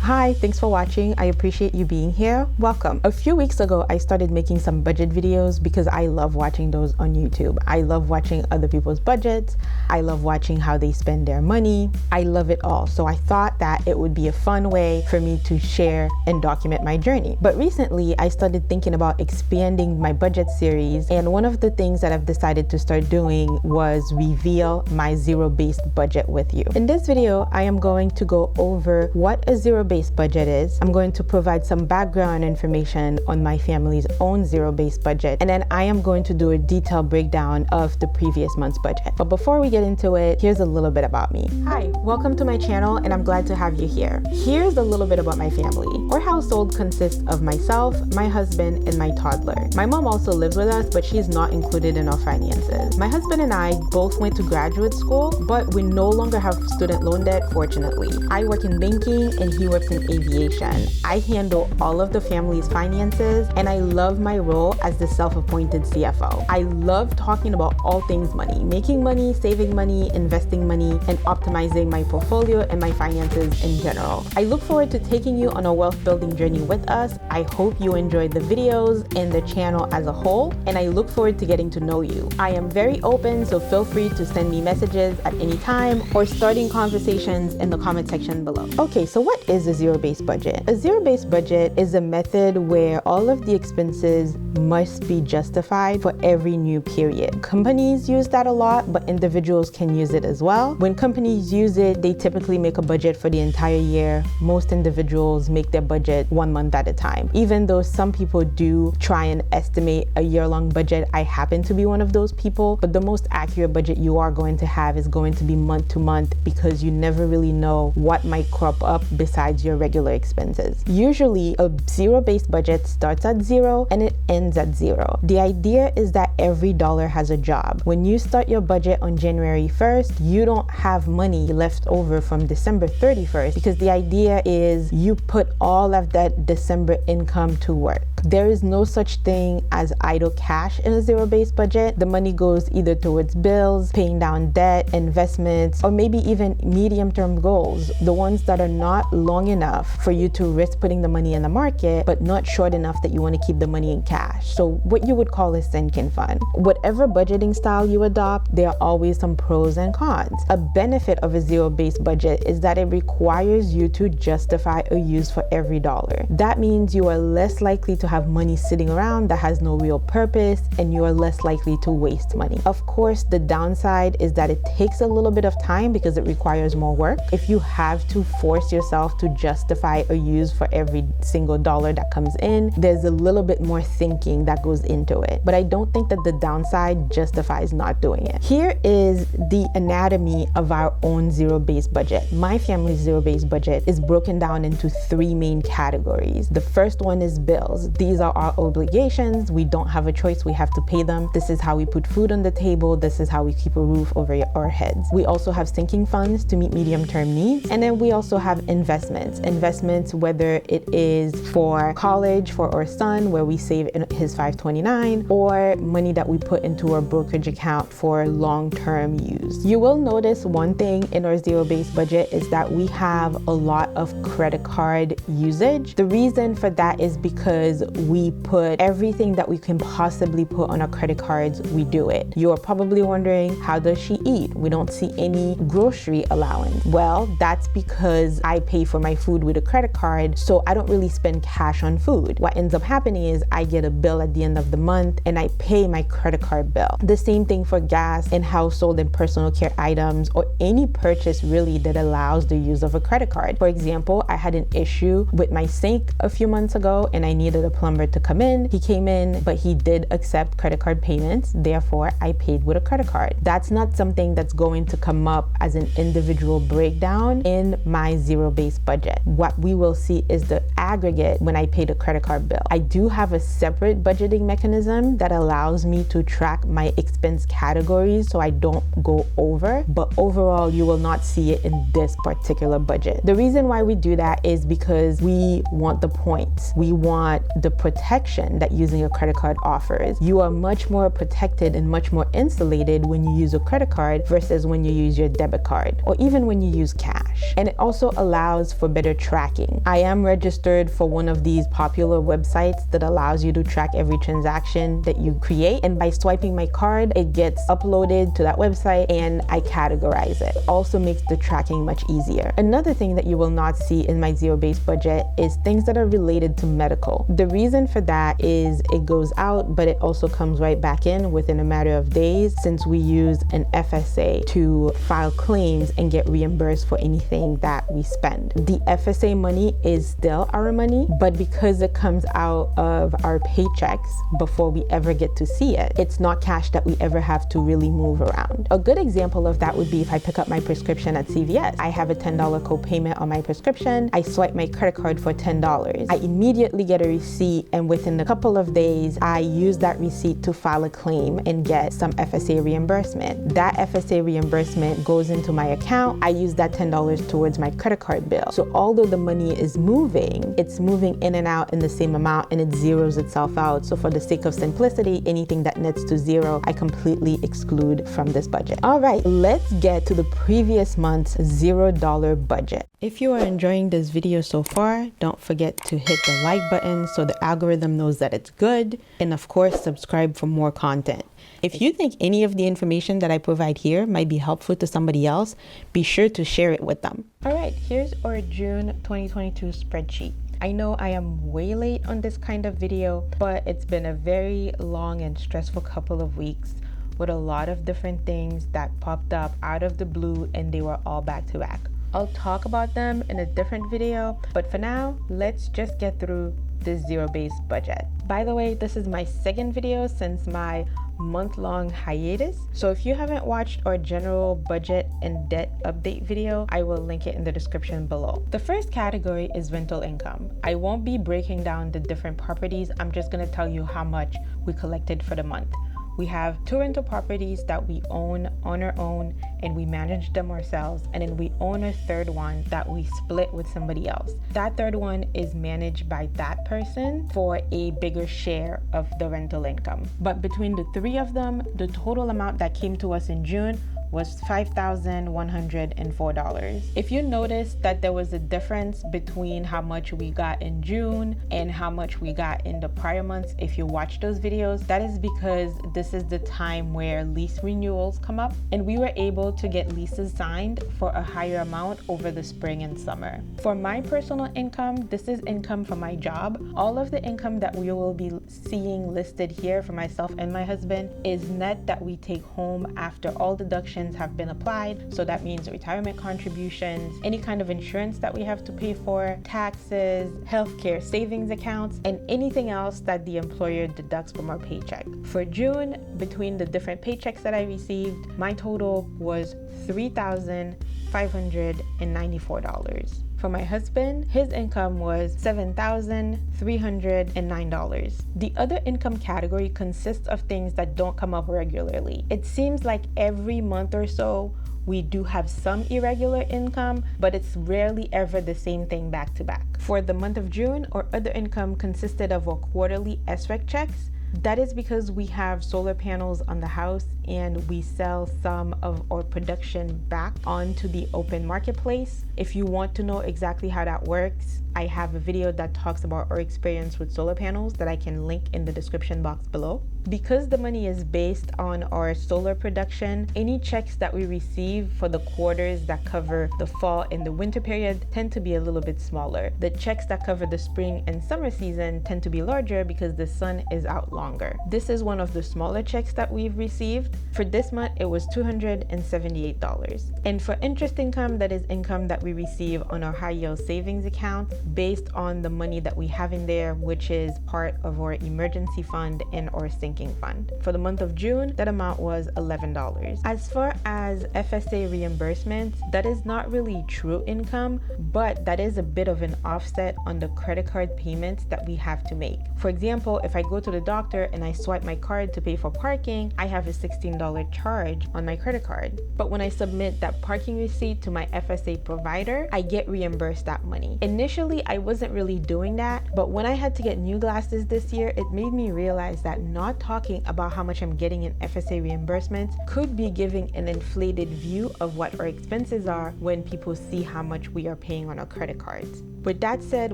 Hi, thanks for watching. I appreciate you being here. Welcome. A few weeks ago, I started making some budget videos because I love watching those on YouTube. I love watching other people's budgets. I love watching how they spend their money. I love it all. So I thought that it would be a fun way for me to share and document my journey. But recently, I started thinking about expanding my budget series. And one of the things that I've decided to start doing was reveal my zero-based budget with you. In this video, I am going to go over what a zero-based budget is. I'm going to provide some background information on my family's own zero-based budget, and then I am going to do a detailed breakdown of the previous month's budget. But before we get into it, here's a little bit about me. Hi, welcome to my channel, and I'm glad to have you here. Here's a little bit about my family. Our household consists of myself, my husband, and my toddler. My mom also lives with us, but she's not included in our finances. My husband and I both went to graduate school, but we no longer have student loan debt, fortunately. I work in banking and he works in aviation. I handle all of the family's finances, and I love my role as the self-appointed CFO. I love talking about all things money, making money, saving money, investing money, and optimizing my portfolio and my finances in general. I look forward to taking you on a wealth building journey with us. I hope you enjoyed the videos and the channel as a whole, and I look forward to getting to know you. I am very open, so feel free to send me messages at any time or starting conversations in the comment section below. Okay, so what is a zero-based budget? A zero-based budget is a method where all of the expenses must be justified for every new period. Companies use that a lot, but individuals can use it as well. When companies use it, they typically make a budget for the entire year. Most individuals make their budget 1 month at a time. Even though some people do try and estimate a year-long budget, I happen to be one of those people, but the most accurate budget you are going to have is going to be month to month, because you never really know what might crop up besides your regular expenses. Usually a zero-based budget starts at zero and it ends at zero. The idea is that every dollar has a job. When you start your budget on January 1st, you don't have money left over from December 31st, because the idea is you put all of that December income to work. There is no such thing as idle cash in a zero-based budget. The money goes either towards bills, paying down debt, investments, or maybe even medium-term goals, the ones that are not long enough for you to risk putting the money in the market, but not short enough that you want to keep the money in cash. So what you would call a sinking fund. Whatever budgeting style you adopt, there are always some pros and cons. A benefit of a zero-based budget is that it requires you to justify a use for every dollar. That means you are less likely to have money sitting around that has no real purpose, and you are less likely to waste money. Of course, the downside is that it takes a little bit of time because it requires more work. If you have to force yourself to justify a use for every single dollar that comes in, there's a little bit more thinking that goes into it. But I don't think that the downside justifies not doing it. Here is the anatomy of our own zero-based budget. My family's zero-based budget is broken down into 3 main categories. The first one is bills. These are our obligations. We don't have a choice. We have to pay them. This is how we put food on the table. This is how we keep a roof over our heads. We also have sinking funds to meet medium-term needs. And then we also have investments. Investments, whether it is for college for our son, where we save in his 529, or money that we put into our brokerage account for long-term use. You will notice one thing in our zero-based budget is that we have a lot of credit card usage. The reason for that is because we put everything that we can possibly put on our credit cards, we do it. You're probably wondering, how does she eat? We don't see any grocery allowance. Well, that's because I pay for my food with a credit card, so I don't really spend cash on food. What ends up happening is I get a bill at the end of the month and I pay my credit card bill. The same thing for gas and household and personal care items, or any purchase really that allows the use of a credit card. For example, I had an issue with my sink a few months ago and I needed a plumber to come in. He came in, but he did accept credit card payments. Therefore, I paid with a credit card. That's not something that's going to come up as an individual breakdown in my zero-based budget. What we will see is the aggregate when I pay the credit card bill. I do have a separate budgeting mechanism that allows me to track my expense categories so I don't go over, but overall, you will not see it in this particular budget. The reason why we do that is because we want the points. We want the protection that using a credit card offers. You are much more protected and much more insulated when you use a credit card versus when you use your debit card or even when you use cash. And it also allows for better tracking. I am registered for one of these popular websites that allows you to track every transaction that you create, and by swiping my card, it gets uploaded to that website and I categorize it. Also makes the tracking much easier. Another thing that you will not see in my zero-based budget is things that are related to medical. The reason for that is it goes out, but it also comes right back in within a matter of days, since we use an FSA to file claims and get reimbursed for anything that we spend. The FSA money is still our money, but because it comes out of our paychecks before we ever get to see it, it's not cash that we ever have to really move around. A good example of that would be if I pick up my prescription at CVS. I have a $10 copayment on my prescription. I swipe my credit card for $10. I immediately get a receipt, and within a couple of days, I use that receipt to file a claim and get some FSA reimbursement. That FSA reimbursement goes into my account. I use that $10 towards my credit card bill. So although the money is moving, it's moving in and out in the same amount and it zeroes itself out. So for the sake of simplicity, anything that nets to zero, I completely exclude from this budget. All right, let's get to the previous month's $0 budget. If you are enjoying this video so far, don't forget to hit the like button so the algorithm knows that it's good. And of course, subscribe for more content. If you think any of the information that I provide here might be helpful to somebody else, be sure to share it with them. All right, here's our June 2022 spreadsheet. I know I am way late on this kind of video, but it's been a very long and stressful couple of weeks with a lot of different things that popped up out of the blue, and they were all back to back. I'll talk about them in a different video, but for now, let's just get through this zero-based budget. By the way, this is my second video since my month-long hiatus. So if you haven't watched our general budget and debt update video, I will link it in the description below. The first category is rental income. I won't be breaking down the different properties. I'm just gonna tell you how much we collected for the month. We have 2 rental properties that we own on our own and we manage them ourselves, and then we own a third one that we split with somebody else. That third one is managed by that person for a bigger share of the rental income. But between the 3 of them, the total amount that came to us in June was $5,104. If you notice that there was a difference between how much we got in June and how much we got in the prior months, if you watch those videos, that is because this is the time where lease renewals come up, and we were able to get leases signed for a higher amount over the spring and summer. For my personal income, this is income from my job. All of the income that we will be seeing listed here for myself and my husband is net that we take home after all deductions have been applied. So that means retirement contributions, any kind of insurance that we have to pay for, taxes, healthcare savings accounts, and anything else that the employer deducts from our paycheck. For June, between the different paychecks that I received, my total was $3,594. For my husband, his income was $7,309. The other income category consists of things that don't come up regularly. It seems like every month or so, we do have some irregular income, but it's rarely ever the same thing back to back. For the month of June, our other income consisted of our quarterly SREC checks. That is because we have solar panels on the house and we sell some of our production back onto the open marketplace. If you want to know exactly how that works, I have a video that talks about our experience with solar panels that I can link in the description box below. Because the money is based on our solar production, any checks that we receive for the quarters that cover the fall and the winter period tend to be a little bit smaller. The checks that cover the spring and summer season tend to be larger because the sun is out longer. This is one of the smaller checks that we've received. For this month, it was $278. And for interest income, that is income that we receive on our high yield savings account based on the money that we have in there, which is part of our emergency fund and our sinking fund. For the month of June, that amount was $11. As far as FSA reimbursements, that is not really true income, but that is a bit of an offset on the credit card payments that we have to make. For example, if I go to the doctor and I swipe my card to pay for parking, I have a $16 $16 charge on my credit card. But when I submit that parking receipt to my FSA provider, I get reimbursed that money. Initially, I wasn't really doing that, but when I had to get new glasses this year, it made me realize that not talking about how much I'm getting in FSA reimbursements could be giving an inflated view of what our expenses are when people see how much we are paying on our credit cards. With that said,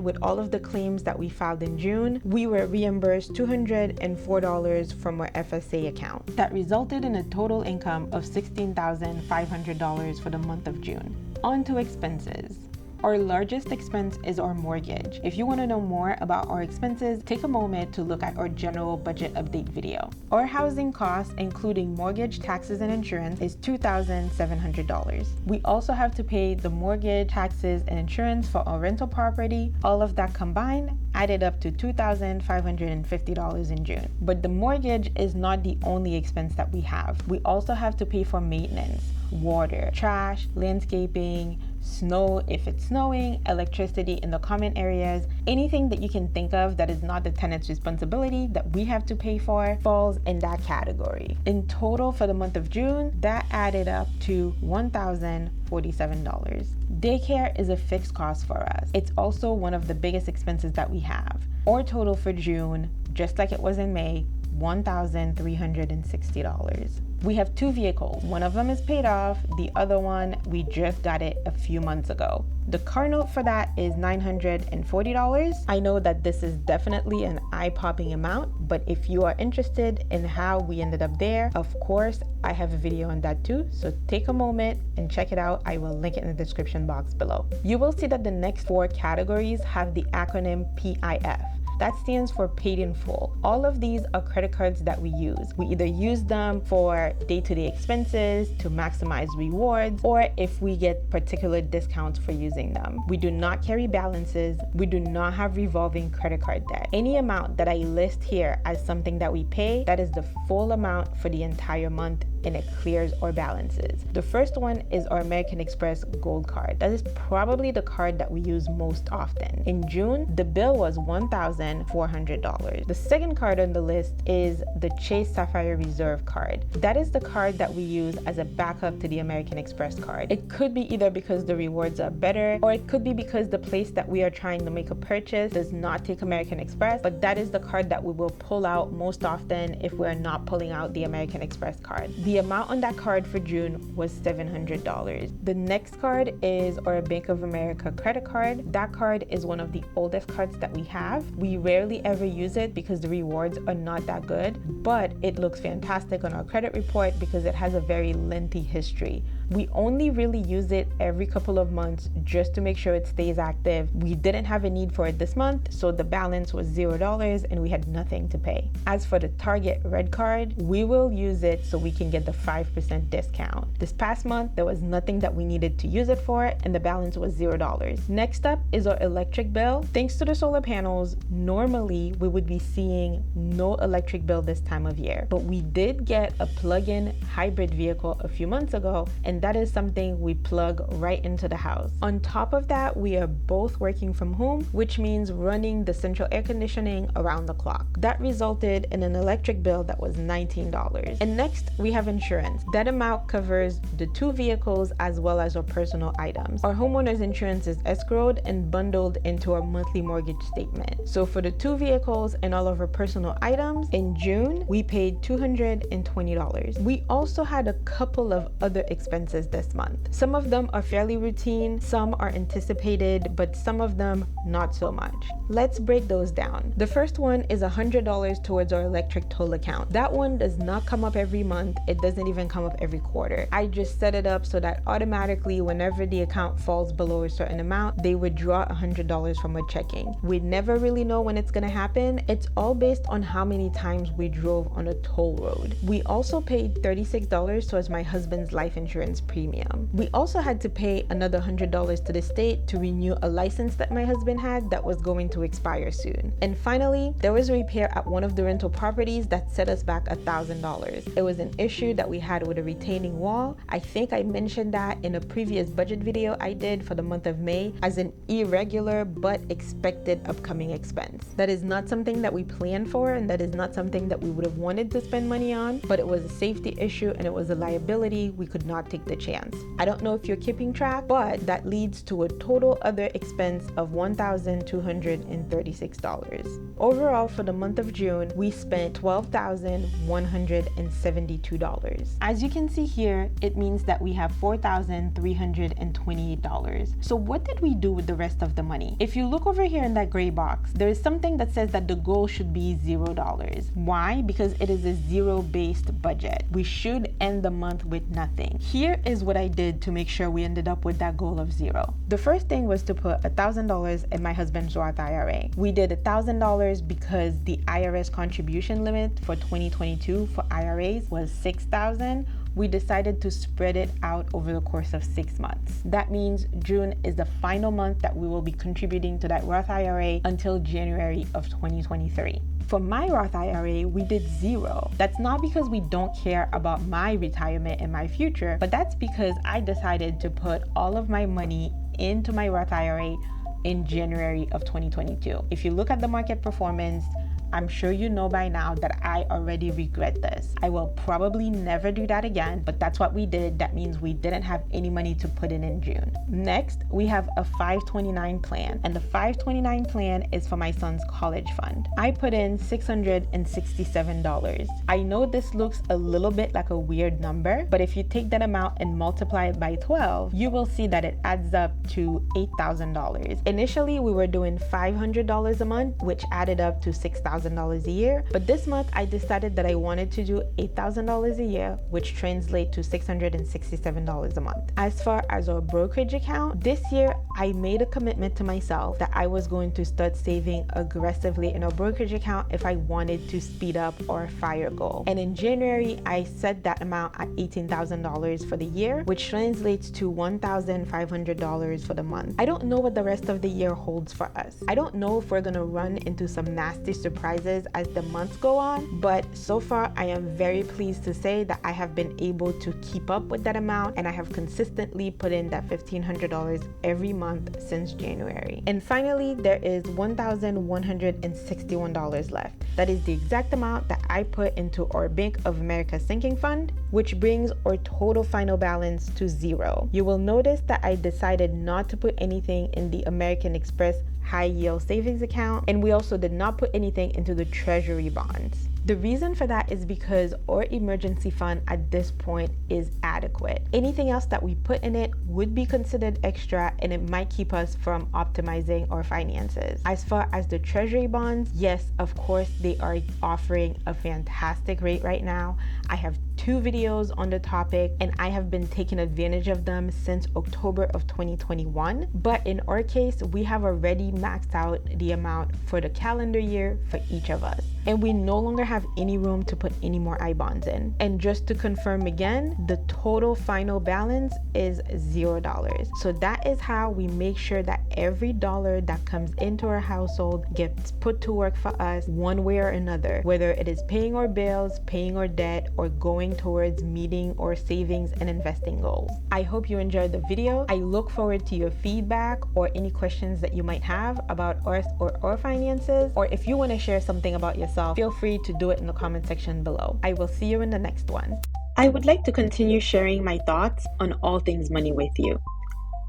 with all of the claims that we filed in June, we were reimbursed $204 from our FSA account. That resulted in a total income of $16,500 for the month of June. On to expenses. Our largest expense is our mortgage. If you want to know more about our expenses, take a moment to look at our general budget update video. Our housing costs, including mortgage, taxes, and insurance, is $2,700. We also have to pay the mortgage, taxes, and insurance for our rental property. All of that combined added up to $2,550 in June. But the mortgage is not the only expense that we have. We also have to pay for maintenance, water, trash, landscaping, snow if it's snowing, electricity in the common areas. Anything that you can think of that is not the tenant's responsibility that we have to pay for falls in that category. In total for the month of June, that added up to $1,047. Daycare is a fixed cost for us. It's also one of the biggest expenses that we have. Our total for June, just like it was in May, $1,360. We have 2 vehicles. One of them is paid off. The other one, we just got it a few months ago. The car note for that is $940. I know that this is definitely an eye-popping amount, but if you are interested in how we ended up there, of course, I have a video on that too. So take a moment and check it out. I will link it in the description box below. You will see that the next 4 categories have the acronym PIF. That stands for paid in full. All of these are credit cards that we use. We either use them for day-to-day expenses, to maximize rewards, or if we get particular discounts for using them. We do not carry balances. We do not have revolving credit card debt. Any amount that I list here as something that we pay, that is the full amount for the entire month, and it clears our balances. The first one is our American Express Gold Card. That is probably the card that we use most often. In June, the bill was $1,400. The second card on the list is the Chase Sapphire Reserve Card. That is the card that we use as a backup to the American Express card. It could be either because the rewards are better, or it could be because the place that we are trying to make a purchase does not take American Express, but that is the card that we will pull out most often if we're not pulling out the American Express card. The amount on that card for June was $700. The next card is our Bank of America credit card. That card is one of the oldest cards that we have. We rarely ever use it because the rewards are not that good, but it looks fantastic on our credit report because it has a very lengthy history. We only really use it every couple of months just to make sure it stays active. We didn't have a need for it this month, so the balance was $0 and we had nothing to pay. As for the Target Red Card, we will use it so we can get the 5% discount. This past month, there was nothing that we needed to use it for, and the balance was $0. Next up is our electric bill. Thanks to the solar panels, normally we would be seeing no electric bill this time of year, but we did get a plug-in hybrid vehicle a few months ago, and that is something we plug right into the house. On top of that, we are both working from home, which means running the central air conditioning around the clock. That resulted in an electric bill that was $19. And next, we have insurance. That amount covers the 2 vehicles as well as our personal items. Our homeowner's insurance is escrowed and bundled into our monthly mortgage statement. So for the 2 vehicles and all of our personal items, in June, we paid $220. We also had a couple of other expenses this month. Some of them are fairly routine, some are anticipated, but some of them not so much. Let's break those down. The first one is $100 towards our electric toll account. That one does not come up every month. It doesn't even come up every quarter. I just set it up so that automatically whenever the account falls below a certain amount, they would draw $100 from our checking. We never really know when it's gonna happen. It's all based on how many times we drove on a toll road. We also paid $36 towards my husband's life insurance $100 premium. We also had to pay another $100 to the state to renew a license that my husband had that was going to expire soon. And finally, there was a repair at one of the rental properties that set us back $1,000. It was an issue that we had with a retaining wall. I think I mentioned that in a previous budget video I did for the month of May as an irregular but expected upcoming expense. That is not something that we planned for, and that is not something that we would have wanted to spend money on, but it was a safety issue and it was a liability. We could not take the chance. I don't know if you're keeping track, but that leads to a total other expense of $1,236. Overall, for the month of June, we spent $12,172. As you can see here, it means that we have $4,328. So what did we do with the rest of the money? If you look over here in that gray box, there is something that says that the goal should be $0. Why? Because it is a zero-based budget. We should end the month with nothing. Here is what I did to make sure we ended up with that goal of $0. The first thing was to put $1,000 in my husband's Roth IRA. We did $1,000 because the IRS contribution limit for 2022 for IRAs was $6,000. We decided to spread it out over the course of 6 months. That means June is the final month that we will be contributing to that Roth IRA until January of 2023. For my Roth IRA, we did $0. That's not because we don't care about my retirement and my future, but that's because I decided to put all of my money into my Roth IRA in January of 2022. If you look at the market performance, I'm sure you know by now that I already regret this. I will probably never do that again, but that's what we did. That means we didn't have any money to put in June. Next, we have a 529 plan, and the 529 plan is for my son's college fund. I put in $667. I know this looks a little bit like a weird number, but if you take that amount and multiply it by 12, you will see that it adds up to $8,000. Initially, we were doing $500 a month, which added up to $6,000 a year, but this month I decided that I wanted to do $8,000 a year, which translates to $667 a month. As far as our brokerage account, this year I made a commitment to myself that I was going to start saving aggressively in our brokerage account if I wanted to speed up our FIRE goal. And in January, I set that amount at $18,000 for the year, which translates to $1,500 for the month. I don't know what the rest of the year holds for us. I don't know if we're gonna run into some nasty surprises as the months go on, but so far I am very pleased to say that I have been able to keep up with that amount, and I have consistently put in that $1,500 every month since January. And finally, there is $1,161 left. That is the exact amount that I put into our Bank of America sinking fund, which brings our total final balance to $0. You will notice that I decided not to put anything in the American Express high yield savings account, and we also did not put anything into the treasury bonds. The reason for that is because our emergency fund at this point is adequate. Anything else that we put in it would be considered extra, and it might keep us from optimizing our finances. As far as the treasury bonds, yes, of course, they are offering a fantastic rate right now. I have 2 videos on the topic, and I have been taking advantage of them since October of 2021. But in our case, we have already maxed out the amount for the calendar year for each of us, and we no longer have any room to put any more I-bonds in. And just to confirm again, the total final balance is $0. So that is how we make sure that every dollar that comes into our household gets put to work for us one way or another, whether it is paying our bills, paying our debt, or going towards meeting our savings and investing goals. I hope you enjoyed the video. I look forward to your feedback or any questions that you might have about us or our finances, or if you want to share something about yourself, feel free to do it in the comment section below. I will see you in the next one. I would like to continue sharing my thoughts on all things money with you.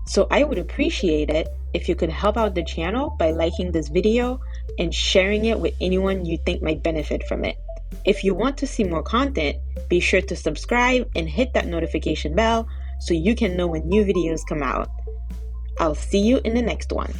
So I would appreciate it if you could help out the channel by liking this video and sharing it with anyone you think might benefit from it. If you want to see more content, be sure to subscribe and hit that notification bell so you can know when new videos come out. I'll see you in the next one.